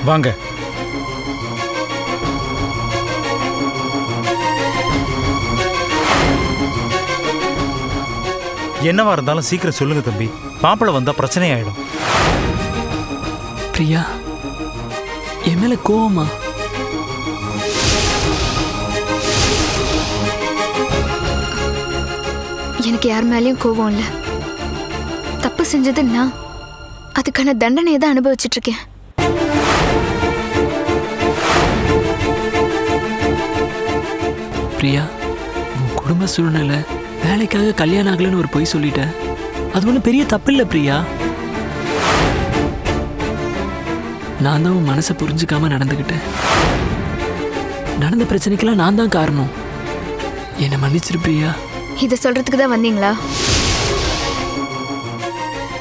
வாங்க. என்னவா இருந்தாலும் சீக்கிரம் சொல்லுங்க தம்பி. மாப்பிள்ளை வந்தா பிரச்சனை ஆயிடும். பிரியா, என் மேல கோவமா? எனக்கு யார் மேலேயும் கோவம் இல்லை. தப்பு செஞ்சது நான். அதுக்கான தண்டனையை தான் அனுபவிச்சுட்டு இருக்கேன். பிரியா, உன் குடும்ப சூழ்நிலை, வேலைக்காக கல்யாணம் ஆகலன்னு ஒரு பொய் சொல்லிட்ட. அது ஒன்றும் பெரிய தப்பு இல்லை பிரியா. நான் தான் உன் மனசை புரிஞ்சுக்காம நடந்துக்கிட்டேன். நடந்த பிரச்சனைக்கெல்லாம் நான் தான் காரணம். என்னை மன்னிச்சிரு பிரியா. இதை சொல்றதுக்கு தான் வந்தீங்களா?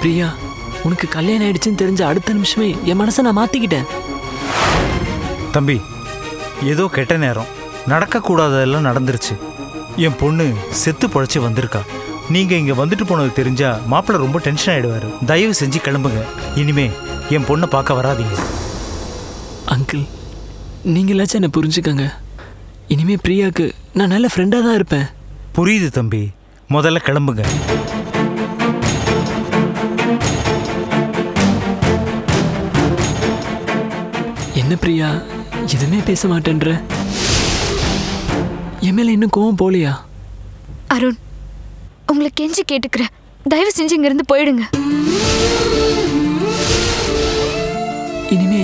பிரியா, உனக்கு கல்யாணம் ஆயிடுச்சுன்னு தெரிஞ்ச அடுத்த நிமிஷமே என் மனசை நான் மாத்திக்கிட்டேன். தம்பி, ஏதோ கெட்ட நேரம், நடக்கக்கூடாததெல்லாம் நடந்துருச்சு. என் பொண்ணு செத்து பொழைச்சி வந்திருக்கா. நீங்க இங்க வந்துட்டு போனது தெரிஞ்சா மாப்பிள்ளை ரொம்ப டென்ஷன் ஆயிடுவாரு. தயவு செஞ்சு கிளம்புங்க. இனிமே என் பொண்ணை பார்க்க வராதீங்க. அங்கிள், நீங்களாச்சும் என்னை புரிஞ்சுக்கங்க. இனிமே பிரியாவுக்கு நான் நல்ல ஃப்ரெண்டா தான் இருப்பேன். புரியுது தம்பி, முதல்ல கிளம்புங்க. என்ன பிரியா, எதுவுமே பேச மாட்டேன்ற? என் மேல இன்னும் கோவம் போலியா? அருண், உங்களை கெஞ்சி கேட்டுக்கிறேன். தயவு செஞ்சு இங்க இருந்து போயிடுங்க. இனிமே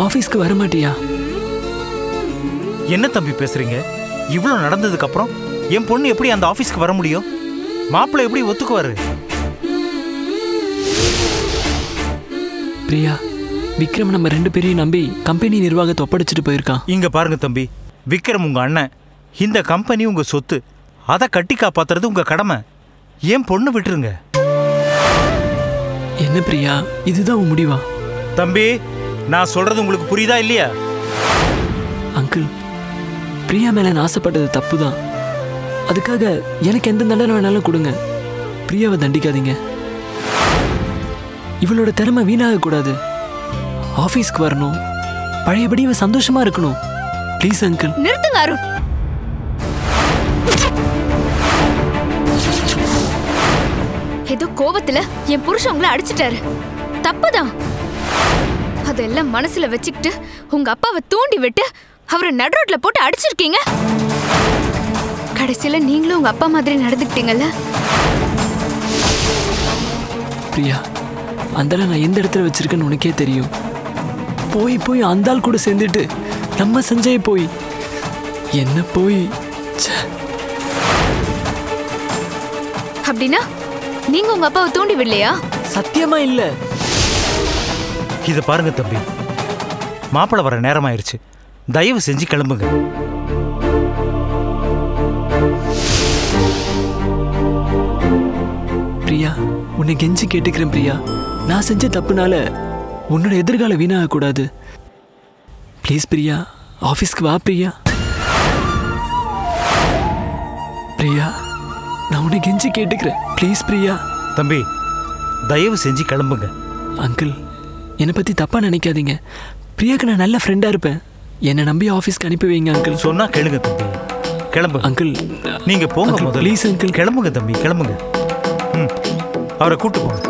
ஆபீஸ்க்கு வர மாட்டியா? என்ன தம்பி பேசுறீங்க? இவ்வளவு நடந்ததுக்கு அப்புறம் என் பொண்ணு எப்படி அந்த ஆபீஸ்க்கு வர முடியும்? மாப்பிள்ளை எப்படி ஒத்துக்குவாரு? பிரியா, விக்ரம் நம்ம 2 பேரையும் நம்பி கம்பெனி நிர்வாகத்தை ஒப்படைச்சிட்டு போயிருக்கான். இங்க பாருங்க தம்பி, விக்ரம் உங்க அண்ணன். இந்த கம்பெனி உங்க சொத்து. அதை கட்டி காப்பாத்துறது உங்க கடமை. ஏன் பொண்ணு விட்டுருங்க. என்ன பிரியா, இதுதான் உன் முடிவா? தம்பி, நான் சொல்றது உங்களுக்கு புரியுதா இல்லையா? அங்கிள், பிரியா மேல நான் ஆசைப்பட்டது தப்புதான். அதுக்காக எனக்கு எந்த தண்டனை வேணாலும் கொடுங்க. பிரியாவை தண்டிக்காதீங்க. இவளோட திறமை வீணாக கூடாது. ஆபீஸ்க்கு வரணும், பழையபடி இவன் சந்தோஷமா இருக்கணும். Please uncle. நிறுத்துங்க அருண். ஏதோ கோபத்துல என் புருஷன் உங்களை அடிச்சிட்டாரு. தப்புதான். அதெல்லாம் மனசுல வச்சுக்கிட்டு உங்க அப்பாவை தூண்டி விட்டு அவரை நடுரோட்ல போட்டு அடிச்சிருக்கீங்க. கடைசியில நீங்களும் உங்க அப்பா மாதிரி நடந்துக்கிட்டீங்கல்ல. பிரியா, அந்த நான் எந்த இடத்துல வச்சிருக்கேன்னு உனக்கே தெரியும். போய் போய் அந்த ஆள் கூட சேர்ந்துட்டு நம்ம செஞ்சே போய் என்ன போய். அப்படின்னா நீங்க உங்க அப்பாவை தூண்டி விடலையா? சத்தியமா இல்ல. இத பாருங்க தம்பி, மாப்பிள்ளை வர நேரமாயிருச்சு. தயவு செஞ்சு கிளம்புங்க. பிரியா, உன்னை கெஞ்சி கேட்டுக்கிறேன் பிரியா. நான் செஞ்ச தப்புனால உன்னோட எதிர்கால வீணாக கூடாது. ப்ளீஸ் பிரியா, ஆபீஸ்க்கு வா பிரியா. பிரியா, நான் உன்னை கெஞ்சி கேட்டுக்கிறேன். ப்ளீஸ் பிரியா. தம்பி, தயவு செஞ்சு கிளம்புங்க. அங்கிள், என்னை பத்தி தப்பா நினைக்காதீங்க. பிரியாக்கு நான் நல்ல ஃப்ரெண்டா இருப்பேன். என்னை நம்பி ஆபீஸ்க்கு அனுப்பி வைங்க அங்கிள். சொன்னா கேளுங்க தம்பி, கிளம்பு. அங்கிள், நீங்க போங்க முதல்ல. Please uncle. கிளம்புங்க தம்பி, கிளம்புங்க. அவரை கூட்டு போங்க.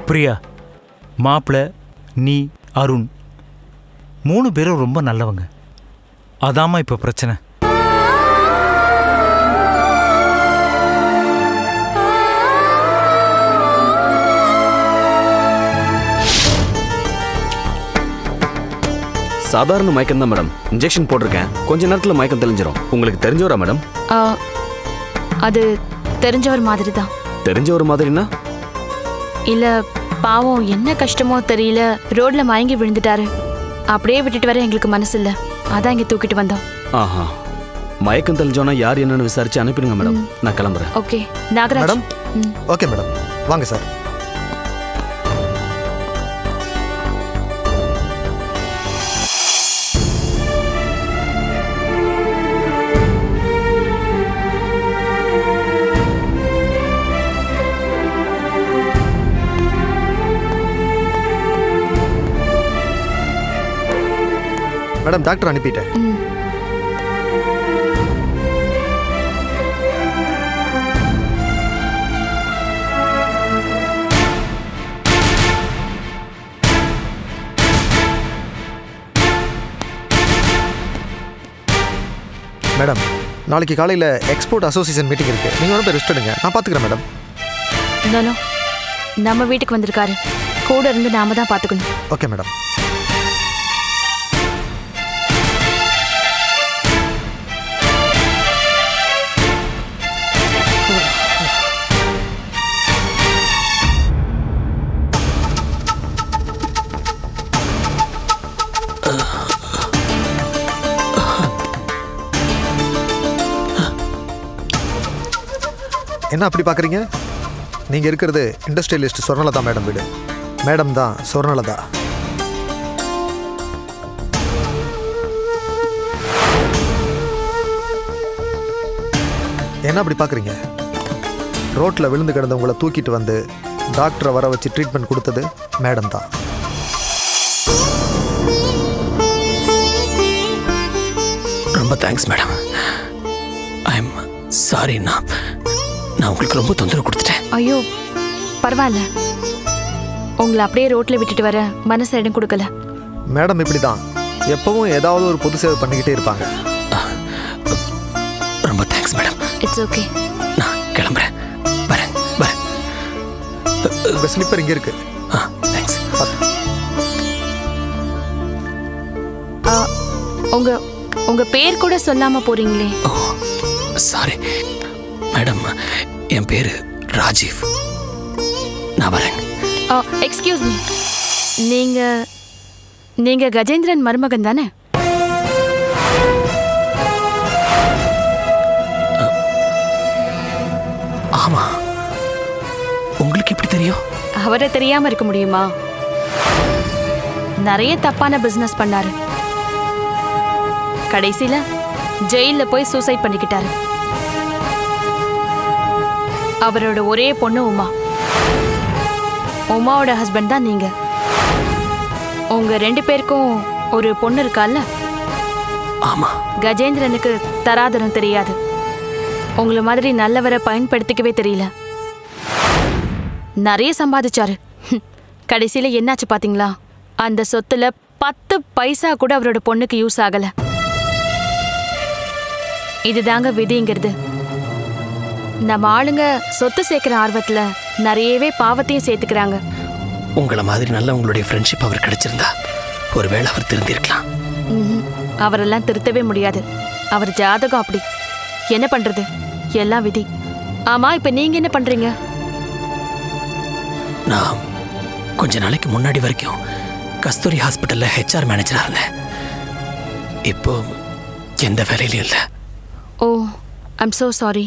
பிரியா, மாப்பிள்ளை, நீ, அருண் 3 பேரும் ரொம்ப நல்லவங்க. அதாம்மா இப்ப பிரச்சனை. சாதாரண மயக்கம் தான் மேடம். இன்ஜெக்ஷன் போட்டிருக்கேன். கொஞ்ச நேரத்தில் மயக்கம் தெளிஞ்சிடும். உங்களுக்கு தெரிஞ்சவரா மேடம்? அது தெரிஞ்சவர் மாதிரி தான். தெரிஞ்சவர் மாதிரினா? இல்ல, பாவம் என்ன கஷ்டமோ தெரியல, ரோட்ல மயங்கி விழுந்துட்டாரு. அப்படியே விட்டுட்டு வர எங்களுக்கு மனசு இல்ல, அதான் இங்க தூக்கிட்டு வந்தோம். ஆஹா, மயக்கம் தெளிஞ்சோன்னா யார் என்னன்னு விசாரிச்சு அனுப்பிடுங்க மேடம். நான் கிளம்புறேன். Okay Nagaraj. Madam. Okay madam, வாங்க சார். மேடம் டாக்டர் அனுப்பிட்டேன். மேடம் நாளைக்கு காலையில் எக்ஸ்போர்ட் அசோசியேஷன் மீட்டிங் இருக்குது. நீங்கள் வேணும் போய் ரெஸ்ட் எடுங்க, நான் பார்த்துக்கிறேன் மேடம். நானோ நம்ம வீட்டுக்கு வந்திருக்காரு, கூட இருந்து நாம தான் பார்த்துக்கணும். Okay madam. என்ன அப்படி பார்க்குறீங்க? நீங்கள் இருக்கிறது இண்டஸ்ட்ரியலிஸ்ட் சொர்ணலதா மேடம் வீடு. மேடம் தான் சொர்ணலதா. என்ன அப்படி பார்க்குறீங்க? ரோட்டில் விழுந்து கிடந்தவங்களை தூக்கிட்டு வந்து டாக்டரை வர வச்சு ட்ரீட்மெண்ட் கொடுத்தது மேடம் தான். ரொம்ப thanks madam. I am sorry. நான் உங்களுக்கு ரொம்ப தொந்தரவு கொடுத்துட்டேன். ஐயோ பரவாயில்ல, உங்களை அப்படியே ரோட்ல விட்டுட்டு வர மனசு இடம் கொடுக்கல. மேடம் இப்படி தான் எப்பவும் ஏதாவது ஒரு பொது சேவை பண்ணிக்கிட்டே இருப்பாங்க. ரொம்ப தேங்க்ஸ் மேடம். It's okay. நான் கிளம்புறேன். வரேன் வரேன். உங்கள் ஸ்லிப்பர் இங்கே இருக்கு. தேங்க்ஸ். உங்க உங்க பேர் கூட சொல்லாம போறீங்களே. ஓ சாரி மேடம், என் பேரு ராஜீவ். நான் வரேன். எக்ஸ்கியூஸ் மீ, நீங்க கஜேந்திரன் மருமகன் தானே? ஆமா. உங்களுக்கு எப்படி தெரியும்? அவரை தெரியாம இருக்க முடியுமா? நிறைய தப்பான பிசினஸ் பண்ணாரு. கடைசியில ஜெயில போய் சூசைட் பண்ணிக்கிட்டாரு. அவரோட ஒரே பொண்ணு உமா. உமாவோட ஹஸ்பண்ட் தான் நீங்க. உங்க 2 பேருக்கும் ஒரு பொண்ணு இருக்கால? ஆமா. கஜேந்திரனுக்கு தராதரம் தெரியாது. உங்களை மாதிரி நல்லவரை பயன்படுத்திக்கவே தெரியல. நிறைய சம்பாதிச்சாரு. கடைசியில என்னாச்சு பாத்தீங்களா? அந்த சொத்துல 10 பைசா கூட அவரோட பொண்ணுக்கு யூஸ் ஆகல. இதுதாங்க விதிங்கிறது. நம்ம ஆளுங்க சொத்து சேர்க்கிற ஆர்வத்துல நிறையவே பாவத்தையும் சேர்த்துக்கிறாங்க. உங்களை மாதிரி நல்ல உங்களுடைய ஃப்ரெண்ட்ஷிப் அவர் கிடைச்சிருந்தா ஒருவேளை அவர் திருந்திருக்கலாம். அவரெல்லாம் திருத்தவே முடியாது. அவர் ஜாதகம் அப்படி. என்ன பண்றது, எல்லாம் விதி. ஆமா, இப்ப நீங்க என்ன பண்றீங்க? நான் கொஞ்ச நாளைக்கு முன்னாடி வரைக்கும் கஸ்தூரி ஹாஸ்பிட்டல்ல HR மேனேஜரா இருந்தேன். இப்போ எந்த வேலையிலும் இல்லை. ஓ ஐம் சோ சாரி.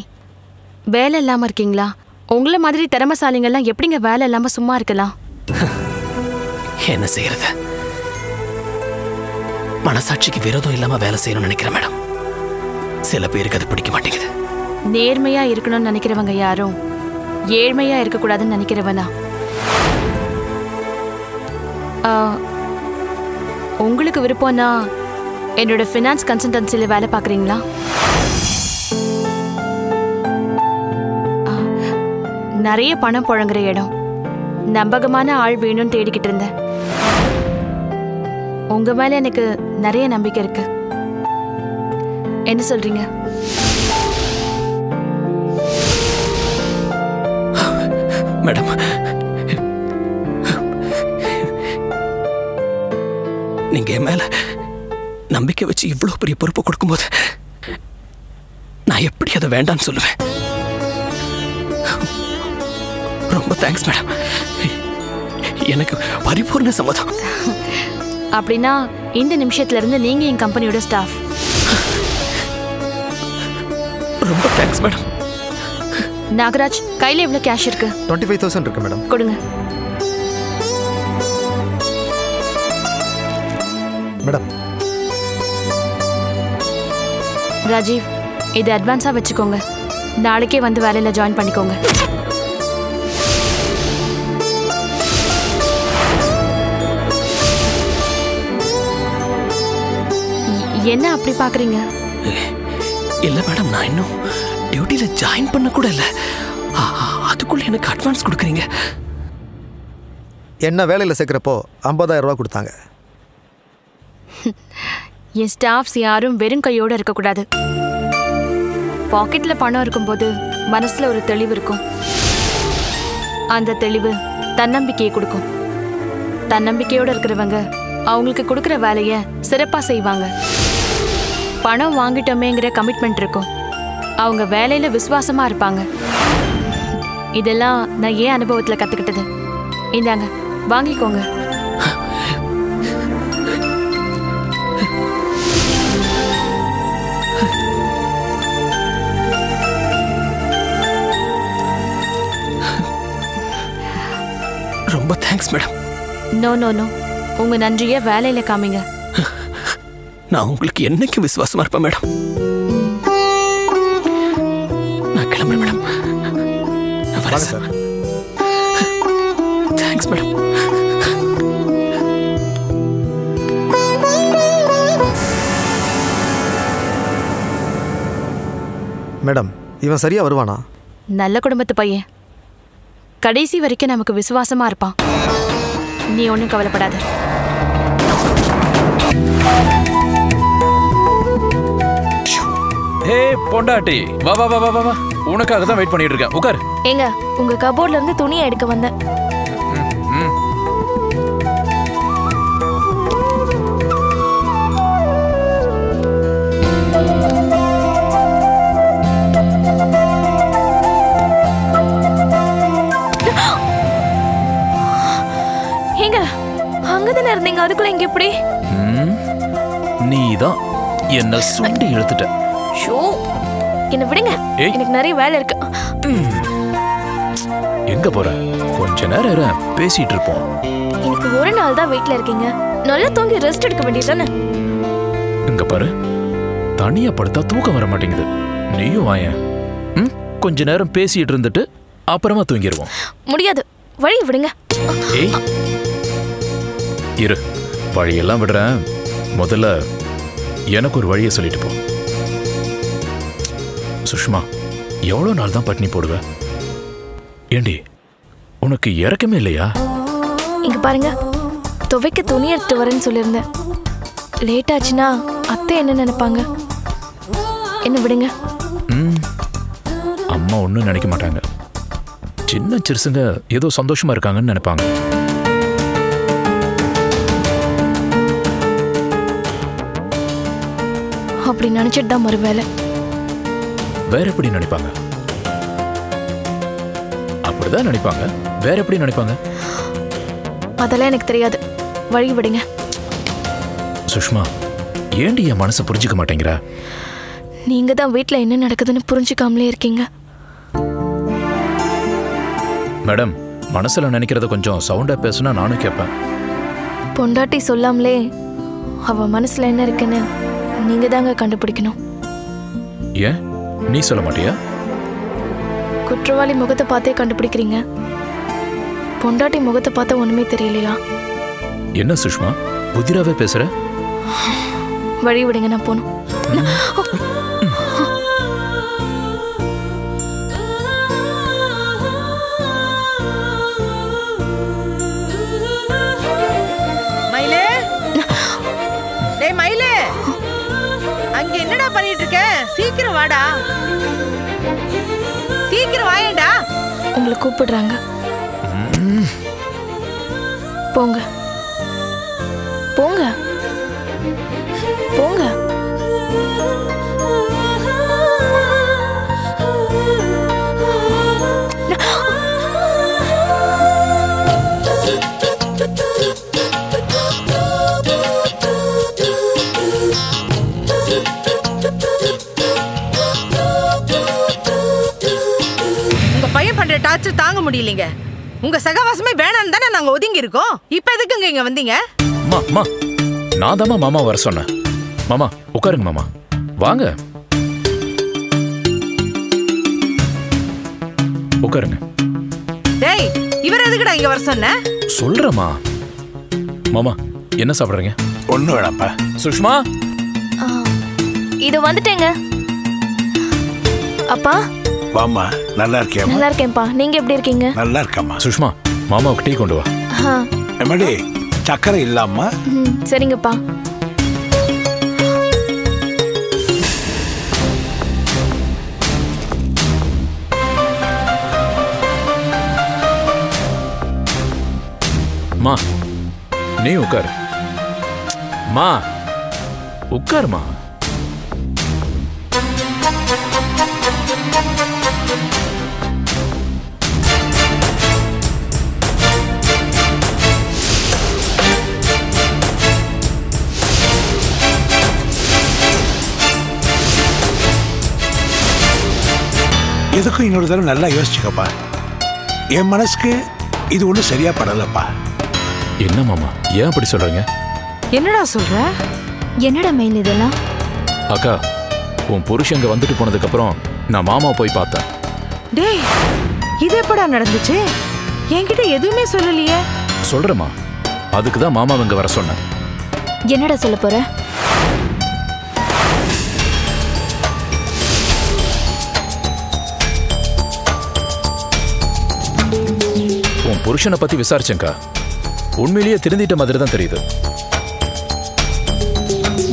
வேலை இல்லாம இருக்கீங்களா? உங்களை மாதிரி திறமசாலிங்கெல்லாம் எப்படிங்க வேலை இல்லாம சும்மா இருக்கலாம்? என்ன செய்யறது? மனசாட்சிக்கு விரோதம் இல்லாம வேலை செய்யணும்னு நினைக்கிறேன் மேடம். சில பேருக்கு அது பிடிக்க மாட்டேங்குது. நேர்மையா இருக்கணும்னு நினைக்கிறவங்க யாரும் ஏழ்மையா இருக்கக்கூடாதுன்னு நினைக்கிறவனா? உங்களுக்கு விருப்பம்னா என்னோட ஃபினான்ஸ் கன்சல்டன்சில வேலை பார்க்குறீங்களா? நிறைய பணம் புழங்குற இடம். நம்பகமான ஆள் வேணும்னு தேடிக்கிட்டு இருந்தேன். உங்க மேல எனக்கு நிறைய நம்பிக்கை இருக்கு. என்ன சொல்றீங்க? மேடம், நீங்க என் மேல நம்பிக்கை வச்சு இவ்வளவு பெரிய பொறுப்பு கொடுக்கும்போது நான் எப்படி அதை வேண்டான்னு சொல்லுவேன்? ரொம்ப தேங்க்ஸ் மேடம். எனக்கு பரிபூர்ண சம்மதம். அப்படின்னா இந்த நிமிஷத்துல இருந்து நீங்க என் கம்பெனியோட ஸ்டாஃப். ரொம்ப தேங்க்ஸ் மேடம். நாகராஜ், கையில எவ்வளவு கேஷ் இருக்கு? 25,000 இருக்கு மேடம். கொடுங்க. மேடம். ராஜீவ், இது அட்வான்ஸா வச்சுக்கோங்க. நாளைக்கே வந்து வேலையில ஜாயின் பண்ணிக்கோங்க. என்ன அப்படி பாக்குறீங்க? இல்ல மேடம், நான் இன்னும் டியூட்டியில ஜாயின் பண்ண கூட இல்ல. அதுக்குள்ள எனக்கு அட்வான்ஸ் கொடுக்குறீங்க? என்ன வேலையில் சேர்க்குறப்போ 50,000 ரூபா கொடுத்தாங்க. என் ஸ்டாஃப்ஸ் யாரும் வெறும் கையோட இருக்கக்கூடாது. பாக்கெட்ல பணம் இருக்கும்போது மனசுல ஒரு தெளிவு இருக்கும். அந்த தெளிவு தன்னம்பிக்கையை கொடுக்கும். தன்னம்பிக்கையோட இருக்கிறவங்க அவங்களுக்கு கொடுக்குற வேலையை சிறப்பா செய்வாங்க. பணம் வாங்கிட்டோமேங்கிற கமிட்மெண்ட் இருக்கும். அவங்க வேலையில விசுவாசமா இருப்பாங்க. இதெல்லாம் நான் ஏன் அனுபவத்துல கத்துக்கிட்டது. இந்தாங்க, வாங்கிக்கோங்க. ரொம்ப thanks madam. No no no, உங்க நன்றியை வேலையில காமிங்க. நான் உங்களுக்கு என்னைக்கும் விசுவாசமா இருப்பேன் மேடம். நான் கிளம்புறேன் மேடம். நான் வரேன் சார். Thanks madam. மேடம், இவன் சரியா வருவானா? நல்ல குடும்பத்து பையன். கடைசி வரைக்கும் நமக்கு விசுவாசமா இருப்பான். நீ ஒன்றும் கவலைப்படாத. ஹே பொண்டாட்டி, வா வா வா வா வா, உனக்காக தான் வெயிட் பண்ணிட்டு இருக்கேன். உட்கார். ஏங்க, உங்க கபோர்ட்ல இருந்து துணியை எடுக்க வந்தேன். ஏங்க, அங்கதானே இருந்தீங்க, அதுக்குள்ள இங்க எப்படி? நீ தான் என்ன சுண்டி இழுத்துட்ட. ஷோ, என்ன விடுங்க, எனக்கு நிறைய வேலை இருக்கு. எங்க போற? கொஞ்ச நேரம் இரு, பேசிட்டு இருப்போம். எனக்கு ஒரு நாள் தான் வீட்ல இருக்கீங்க, நல்லா தூங்கி ரெஸ்ட் எடுக்க வேண்டியதானே? இங்க பாரு, தனியா படுத்தா தூக்கம் வர மாட்டேங்குது. நீயும் வாயேன். கொஞ்ச நேரம் பேசிட்டு இருந்துட்டு அப்புறமா தூங்கிடுவோம். முடியாது, வழி விடுங்க. ஏய் இரு, வழியெல்லாம் விடுறேன். முதல்ல எனக்கு ஒரு வழியை சொல்லிட்டு போ. சுஷ்மா, எவ்வளவு நாள் தான் பட்னி போடுவ? ஏண்டி, உனக்கு இறக்கமே இல்லையா? இங்க பாருங்க, துவைக்க துணி எடுத்து வரேன்னு சொல்லியிருந்தேன். லேட் ஆச்சுன்னா அத்தை என்ன நினைப்பாங்க? என்ன விடுங்க. அம்மா ஒன்றும் நினைக்க மாட்டாங்க. சின்ன சிறுசுங்க ஏதோ சந்தோஷமா இருக்காங்கன்னு நினைப்பாங்க. அப்படி நினைச்சிட்டு தான் மறு வேலை. வேற எப்படி நினைப்பாங்க? அப்படிதான் நினைப்பாங்க. வேற எப்படி நினைப்பாங்க? அதெல்லாம் எனக்கு தெரியாது, வழி விடுங்க. சுஷ்மா, ஏண்டி என் மனசை புரிஞ்சுக்க மாட்டேங்கிற? நீங்க தான் வீட்ல என்ன நடக்குதுன்னு புரிஞ்சுக்காமலே இருக்கீங்க. மேடம், மனசுல நினைக்கிறத கொஞ்சம் சவுண்டா பேசுனா நானும் கேட்பேன். பொண்டாட்டி சொல்லாமலே அவ மனசுல என்ன இருக்குன்னு நீங்க தாங்க கண்டுபிடிக்கணும். ஏன் நீ சொல்ல மாட்டியா? குற்றவாளி முகத்தை பார்த்தே கண்டுபிடிக்கிறீங்க, பொண்டாட்டி முகத்தை பார்த்தா ஒண்ணுமே தெரியலையா? என்ன சுஷ்மா, புதிராவே பேசுற? வழி விடுங்க, நான் போகணும். மயிலே, டேய் மயிலே, அங்க என்னடா பண்ணிட்டு இருக்க? சீக்கிரம் வாடா, சீக்கிரம் வாயேடா. உங்களை கூப்பிடுறாங்க, போங்க போங்க போங்க. உங்க பையன் பண்ற டார்ச்சர் தாங்க முடியலங்க. உங்க சகவாசமே வேணான்னு தானே நாங்க ஒதுங்கி இருக்கோம். இப்ப எதுக்குங்க இங்க வந்தீங்க? அம்மா, நான் தாம்மா மாமா வர சொன்னேன். மாமா உட்காருங்க. மாமா வாங்க, உட்காருங்க. டேய், இவர் எதுக்குடா இங்க வர சொன்ன? சொல்றேம்மா. மாமா என்ன சாப்பிடுறீங்க? ஒண்ணு வேணாப்பா. சுஷ்மா, இது வந்துட்டேங்க. அப்பா வாமா, நல்லா இருக்கியா? நல்லா இருக்கேன்ப்பா. நீங்க எப்படி இருக்கீங்க? நல்லா இருக்கம்மா. சுஷ்மா, மாமாவுக்கு டீ கொண்டு வா. எம்மாடி, சக்கரை இல்லாமா? சரிங்கப்பா. மா, நீ உட்கார். மா, உட்காருமா. எதுக்கும் இன்னொரு தடவை நல்லா யோசிச்சுக்கப்பா. என் மனசுக்கு இது ஒன்றும் சரியா படலப்பா. என்ன மாமா, ஏன் அப்படி சொல்றீங்க? என்னடா சொல்ற? என்னடா மெயில் இதெல்லாம்? அக்கா, உன் புருஷங்க வந்துட்டு போனதுக்கு அப்புறம் நான் மாமா போய் பார்த்தேன். டேய், இது எப்படா நடந்துச்சு? என்கிட்ட எதுவுமே சொல்லலையே. சொல்றேம்மா, அதுக்கு தான் மாமா இங்க வர சொன்னேன். என்னடா சொல்ல போற? உன் புருஷனை பத்தி விசாரிச்சேங்க்கா. உண்மையிலேயே திருந்திட்ட மாதிரி தான் தெரியுது.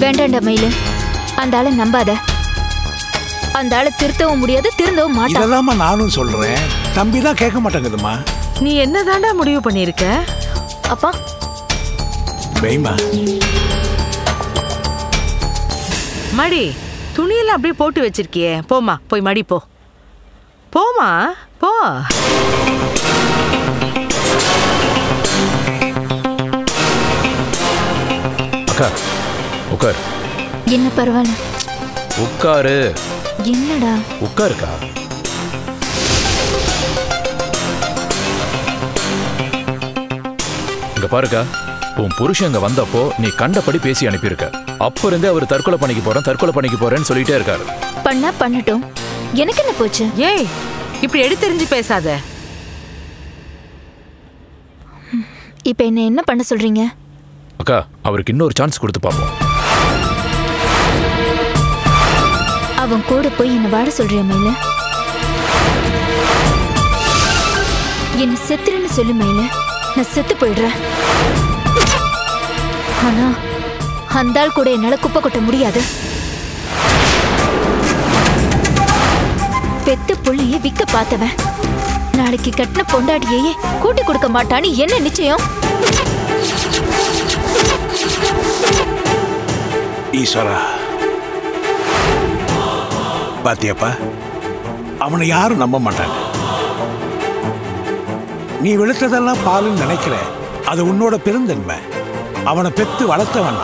வேண்டாண்டா மெயில். அந்த ஆளை நம்பாத. அந்த ஆளை திருத்தவும் முடியாது, திருந்தவும் மாட்டான். இதெல்லாமா நானும் சொல்றேன். தம்பி தான் கேட்க மாட்டேங்குதுமா. நீ என்னதாண்டா முடிவு பண்ணிருக்க? அப்பா வெய்மா. மடி, துணியெல்லாம் அப்படியே போட்டு வச்சிருக்கியே. போமா, போய் மடி போ. போமா, போ. அக்கா, உட்கார். என்ன பரவாயில்ல. உட்காரு. என்னடா? உட்காருக்கா. இங்க பாருக்கா, உன் புருஷன் இங்க வந்தப்போ நீ கண்டபடி பேசி அனுப்பியிருக்க. அப்ப இருந்தே அவர் தற்கொலை பண்ணிக்க போறேன்னு சொல்லிட்டே இருக்காரு. பண்ணா பண்ணட்டும், எனக்கு என்ன போச்சு? ஏய், இப்படி எடுத்தெறிஞ்சு பேசாத. இப்ப என்ன பண்ண சொல்றீங்க? அக்கா, அவருக்கு இன்னொரு சான்ஸ் கொடுத்து பார்ப்போம். அவன் கூட போய் என்ன வாட சொல்றியா மயில? என்ன செத்துறேன்னு சொல்லு மயில, நான் செத்து போயிடுறேன். ஆனா அந்த ஆள் கூட என்னால குப்பை கொட்ட முடியாது. பெத்த புள்ளைய விக்க பார்த்தவன் நாளைக்கு கட்டின பொண்டாட்டியே கூட்டி கொடுக்க மாட்டான்னு என்ன நிச்சயம்? ஈஸ்வரா, பாத்தியப்பா, அவனை யாரும் நம்ப மாட்டாங்க. நீ வெளுத்ததெல்லாம் பாலுன்னு நினைக்கிற, அது உன்னோட பெருந்தன்மை. அவனை பெத்து வளர்த்தவன்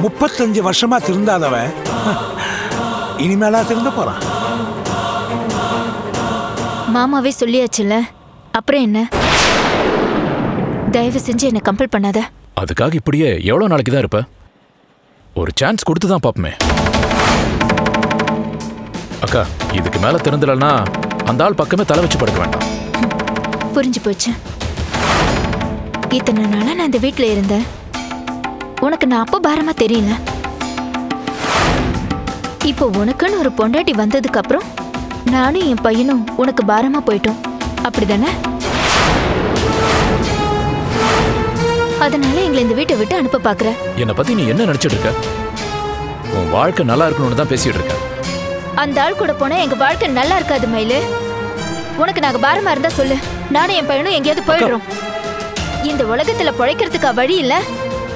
35 வருஷமா திருந்தாதவன் இனிமேலா திருந்த போறான். மாமாவே சொல்லியாச்சுல்ல, அப்புறம் என்ன? தயவு செஞ்சு என்ன கம்பல் பண்ணாத. அதுக்காக இப்படியே எவ்வளவு நாளைக்கு தான் இருப்ப? ஒரு சான்ஸ் கொடுத்து தான் பாப்போமே. அக்கா, இதுக்கு மேல திறந்துலன்னா அந்த ஆள் பக்கமே தலை வச்சு படுக்க வேண்டாம். புரிஞ்சு போச்சு. இத்தனை நாளா நான் இந்த வீட்டுல இருந்தேன். உனக்கு நான் அப்ப பாரமா தெரியல. இப்போ உனக்குன்னு ஒரு பொண்டாட்டி வந்ததுக்கு அப்புறம் நானும் என் பையனும் உனக்கு பாரமா போயிட்டோம், அப்படிதானே? அதனால எங்களை இந்த வீட்டை விட்டு அனுப்ப பாக்குற. என்னை பத்தி நீ என்ன நினைச்சிட்டு இருக்க? உன் வாழ்க்கை நல்லா இருக்கணும்னு தான் பேசிட்டு இருக்க. அந்த ஆள் கூட போனா எங்க வாழ்க்கை நல்லா இருக்காது மயிலு. உனக்கு நாங்க பாரமா இருந்தா சொல்லு, நானும் என் பையனும் எங்கேயாவது போயிடுறோம். இந்த உலகத்துல பிழைக்கிறதுக்கா வழி இல்ல?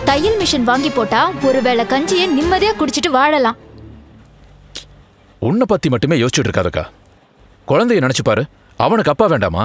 தையல் மிஷின் வாங்கி போட்டா ஒருவேளை கஞ்சியை நிம்மதியா குடிச்சிட்டு வாழலாம். உன்னை பத்தி மட்டுமே யோசிச்சுட்டு இருக்காதக்கா. குழந்தைய நினைச்சு பாரு, அவனுக்கு அப்பா வேண்டாமா?